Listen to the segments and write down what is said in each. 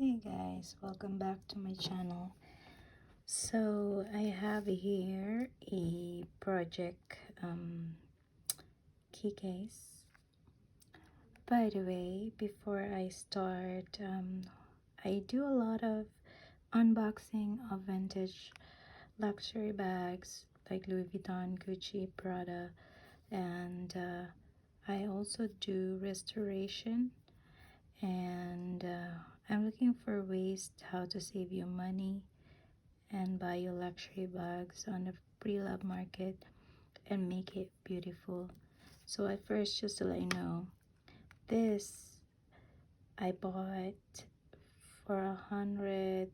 Hey guys, welcome back to my channel. So I have here a project key case. By the way, before I start, I do a lot of unboxing of vintage luxury bags like Louis Vuitton, Gucci, Prada, and I also do restoration, and I'm looking for ways how to save you money and buy you luxury bags on the pre-love market and make it beautiful. So at first, just to let you know, this I bought for $120,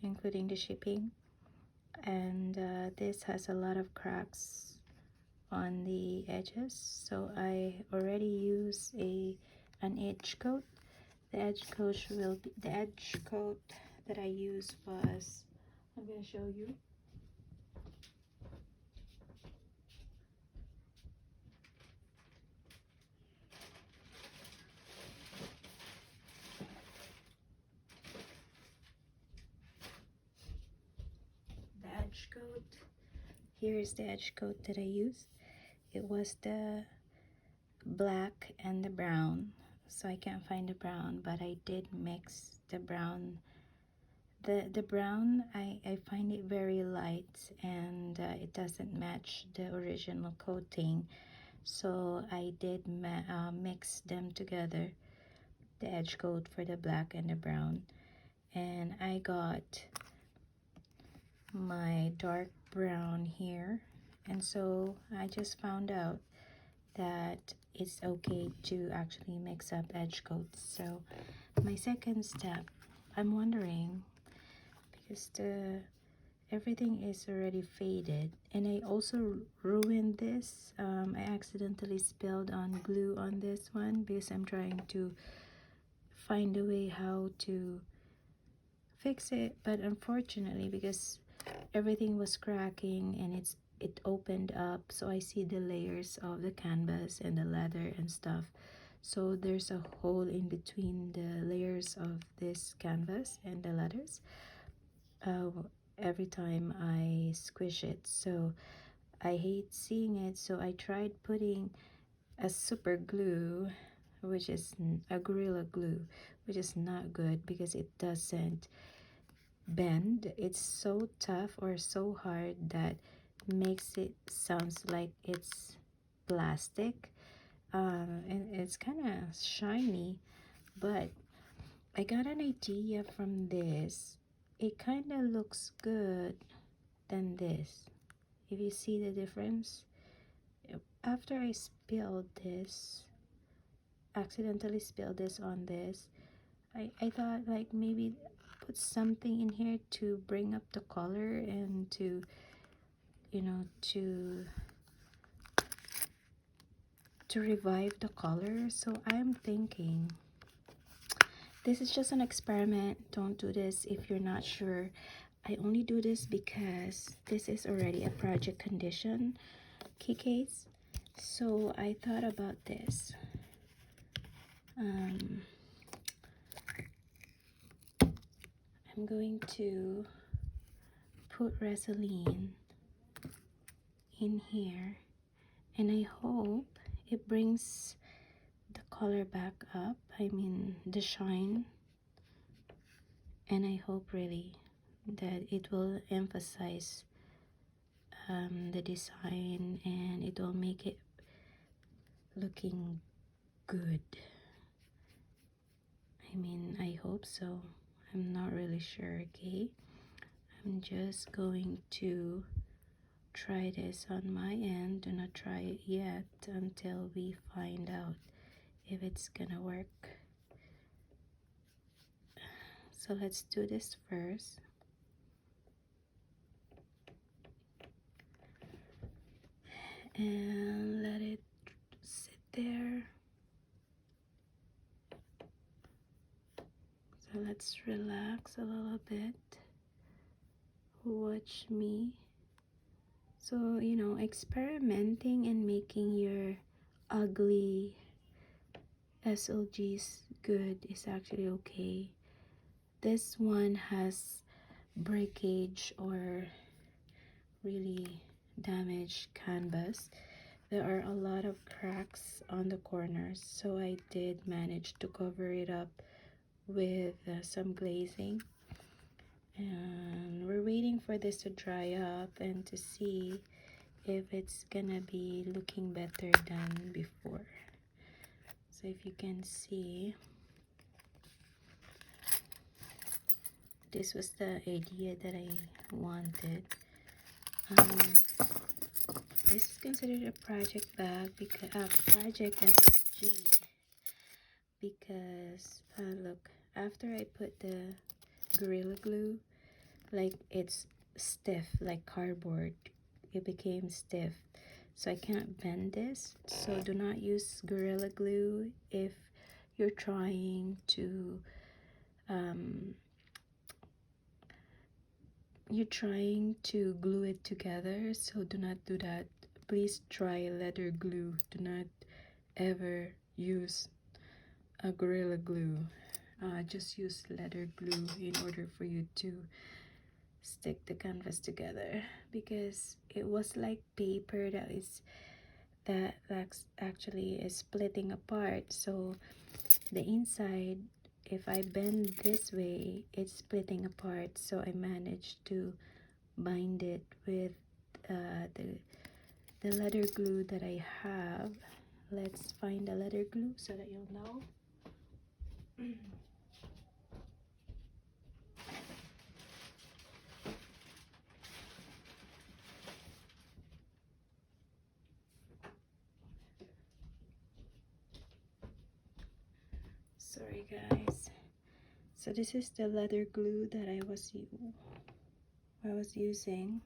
including the shipping, and this has a lot of cracks on the edges, so I already use an edge coat. The edge coat that I used was, I'm going to show you. The edge coat. Here's the edge coat that I used. It was the black and the brown. So I can't find the brown, but I did mix the brown. The brown, I find it very light, and it doesn't match the original coating. So I did mix them together, the edge coat for the black and the brown. And I got my dark brown here, and so I just found out that it's okay to actually mix up edge coats. So my second step, I'm wondering, because everything is already faded, and I also ruined this. I accidentally spilled on glue on this one because I'm trying to find a way how to fix it, but unfortunately, because everything was cracking and it opened up, so I see the layers of the canvas and the leather and stuff. So there's a hole in between the layers of this canvas and the leathers every time I squish it. So I hate seeing it, so I tried putting a super glue, which is a Gorilla Glue, which is not good because it doesn't bend. It's so tough or so hard that makes it sounds like it's plastic, and it's kind of shiny. But I got an idea from this. It kind of looks good than this, if you see the difference. After I spilled this, accidentally spilled this on this, I thought like maybe put something in here to bring up the color and to, you know, to revive the color. So I'm thinking this is just an experiment. Don't do this if you're not sure. I only do this because this is already a project condition key case. So I thought about this. I'm going to put Resolene in here, and I hope it brings the color back up, I mean the shine, and I hope really that it will emphasize the design, and it will make it looking good. I mean, I hope so. I'm not really sure. Okay, I'm just going to try this on my end. Do not try it yet until we find out if it's gonna work. So let's do this first. And let it sit there. So let's relax a little bit. Watch me. So, you know, experimenting and making your ugly SLG's good, is actually okay. This one has breakage or really damaged canvas. There are a lot of cracks on the corners, so I did manage to cover it up with some glazing. And we're waiting for this to dry up and to see if it's gonna be looking better than before. So if you can see, this was the idea that I wanted. This is considered a project bag because project SLG, because look, after I put the Gorilla Glue, like it's stiff like cardboard. It became stiff, so I can't bend this. So do not use Gorilla Glue if you're trying to glue it together. So do not do that. Please try leather glue. Do not ever use a Gorilla Glue. Just use leather glue in order for you to stick the canvas together, because it was like paper that's actually is splitting apart. So the inside, if I bend this way, it's splitting apart. So I managed to bind it with the leather glue that I have. Let's find the leather glue so that you'll know. Sorry guys. So this is the leather glue that I was using.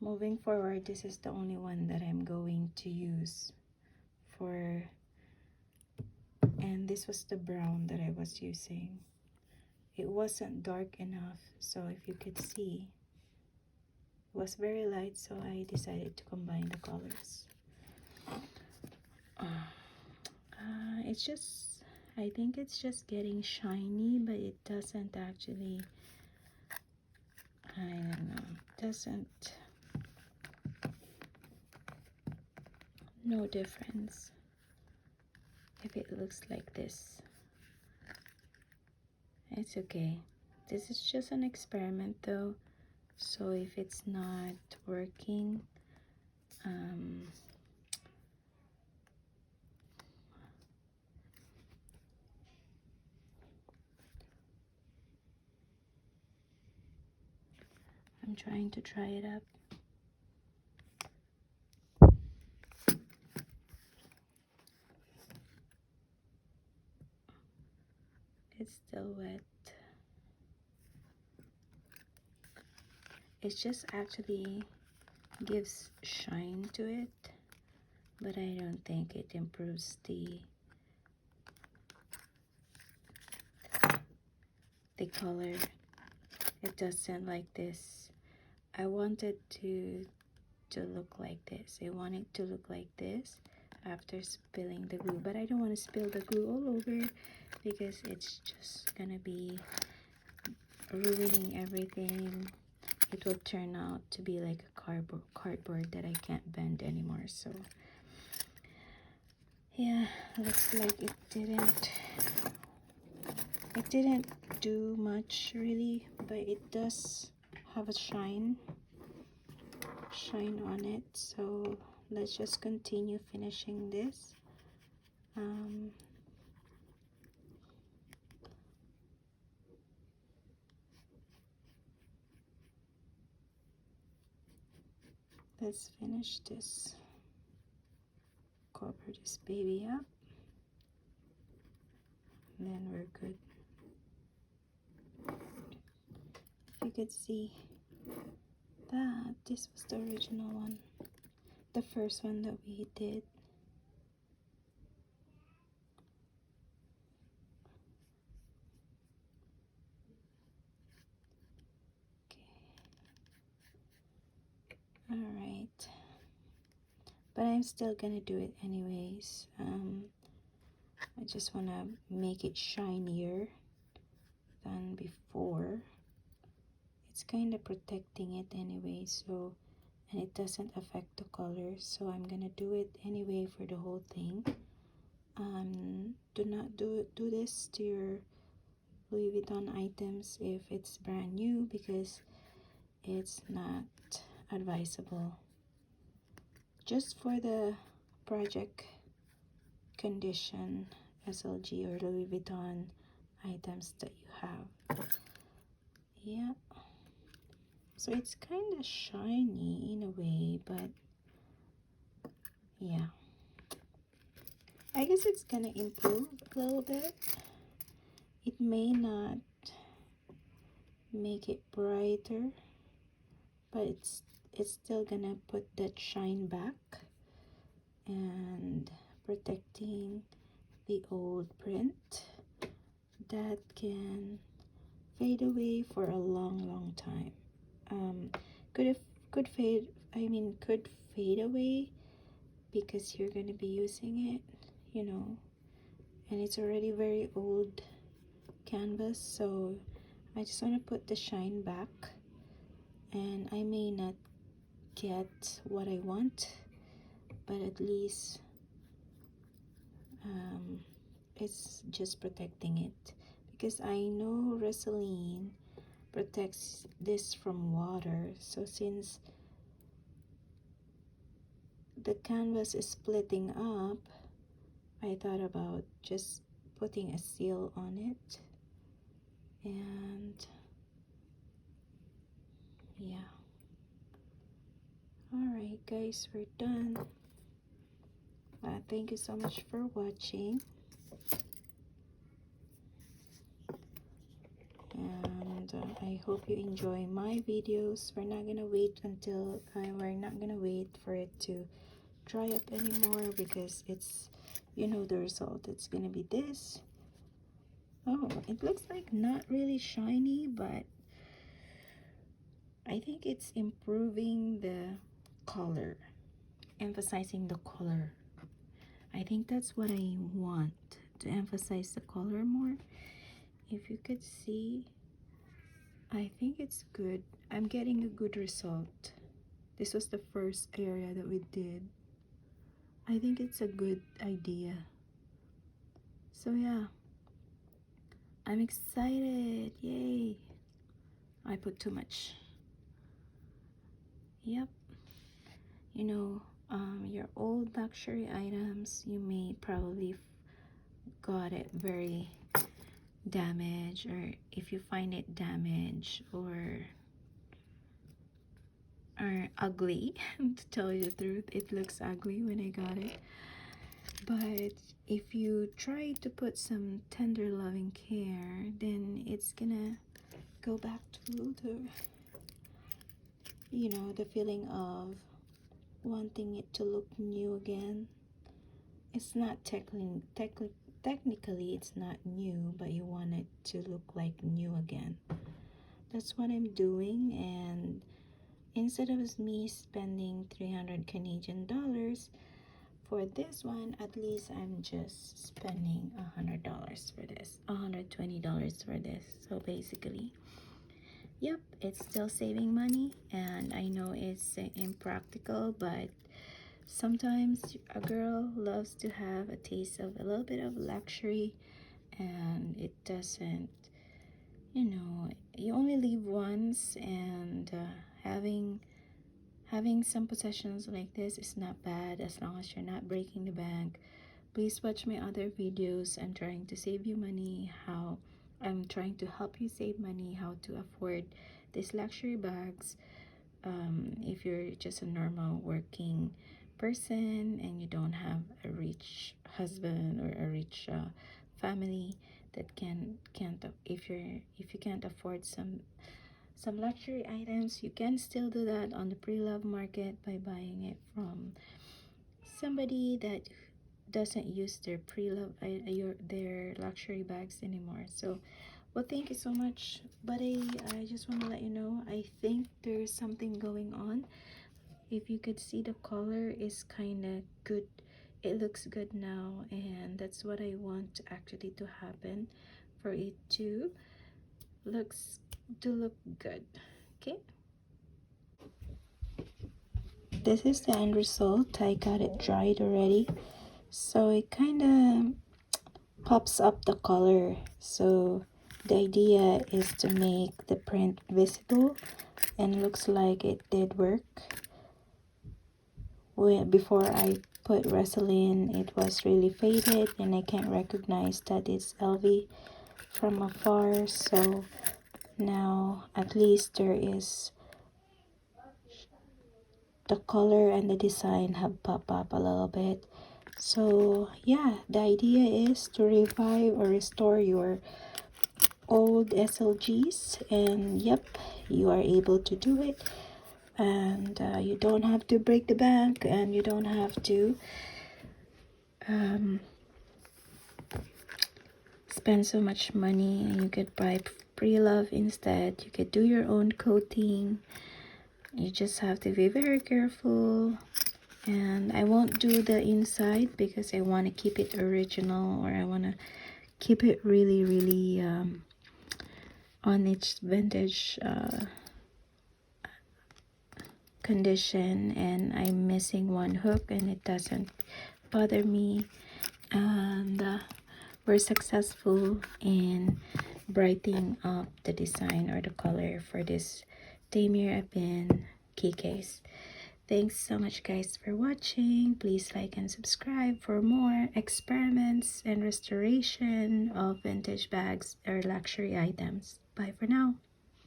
Moving forward, this is the only one that I'm going to use for, and this was the brown that I was using. It wasn't dark enough, so if you could see, it was very light, so I decided to combine the colors. It's just, I think it's just getting shiny, but it doesn't actually, I don't know, doesn't, no difference if it looks like this. It's okay. This is just an experiment though, so if it's not working, I'm trying to try it up. It's still wet. It just actually gives shine to it, but I don't think it improves the color. It doesn't like this. I wanted to look like this. I want it to look like this after spilling the glue, but I don't want to spill the glue all over because it's just gonna be ruining everything. It will turn out to be like a cardboard that I can't bend anymore. So yeah, looks like it didn't do much really, but it does have a shine on it. So let's just continue finishing this. Let's finish this, cover this baby up, and then we're good. You could see that this was the original one, the first one that we did. Okay. All right. but I'm still gonna do it anyways. I just want to make it shinier than before. It's kind of protecting it anyway, so, and it doesn't affect the color, so I'm gonna do it anyway for the whole thing. Do not do this to your Louis Vuitton items if it's brand new, because it's not advisable. Just for the project condition SLG or Louis Vuitton items that you have. Yeah, so it's kind of shiny in a way, but yeah, I guess it's gonna improve a little bit. It may not make it brighter, but it's still gonna put that shine back and protecting the old print that can fade away for a long time. Could fade, could fade away because you're gonna be using it, you know, and it's already very old canvas, so I just want to put the shine back, and I may not get what I want, but at least it's just protecting it, because I know Restylane protects this from water. So since the canvas is splitting up, I thought about just putting a seal on it. And yeah, alright guys, we're done. Thank you so much for watching, and I hope you enjoy my videos. We're not gonna wait for it to dry up anymore, because it's, you know, the result, it's gonna be this. Oh, it looks like not really shiny, but I think it's improving the color, emphasizing the color. I think that's what I want, to emphasize the color more. If you could see, I think it's good. I'm getting a good result. This was the first area that we did. I think it's a good idea. So yeah, I'm excited. Yay. I put too much. Yep. You know, your old luxury items, you may probably got it very damaged, or if you find it damaged or ugly, to tell you the truth, it looks ugly when I got it. But if you try to put some tender loving care, then it's gonna go back to the, you know, the feeling of wanting it to look new again. It's not technically it's not new, but you want it to look like new again. That's what I'm doing. And instead of me spending 300 Canadian dollars for this one, at least I'm just spending $100 for this, $120 for this. So basically, yep, it's still saving money, and I know it's impractical, but sometimes a girl loves to have a taste of a little bit of luxury, and it doesn't, you know, you only live once, and having some possessions like this is not bad, as long as you're not breaking the bank. Please watch my other videos. I'm trying to save you money, how I'm trying to help you save money, how to afford these luxury bags. If you're just a normal working person and you don't have a rich husband or a rich family that can't if you can't afford some luxury items, you can still do that on the pre-love market by buying it from somebody that doesn't use their pre-love their luxury bags anymore. So well, thank you so much, buddy. I just want to let you know, I think there's something going on if you could see, the color is kind of good. It looks good now, and that's what I want actually to happen, for it to look good. Okay, this is the end result. I got it dried already, so it kind of pops up the color. So the idea is to make the print visible, and looks like it did work. Before I put Vaseline, it was really faded and I can't recognize that it's LV from afar. So now at least there is, the color and the design have popped up a little bit. So yeah, the idea is to revive or restore your old SLGs, and yep, you are able to do it. And you don't have to break the bank, and you don't have to spend so much money. You could buy pre-love instead. You could do your own coating. You just have to be very careful. And I won't do the inside because I want to keep it original, or I want to keep it really on its vintage condition. And I'm missing one hook, and it doesn't bother me. And we're successful in brightening up the design or the color for this Damier Ebene key case. Thanks so much guys for watching. Please like and subscribe for more experiments and restoration of vintage bags or luxury items. Bye for now.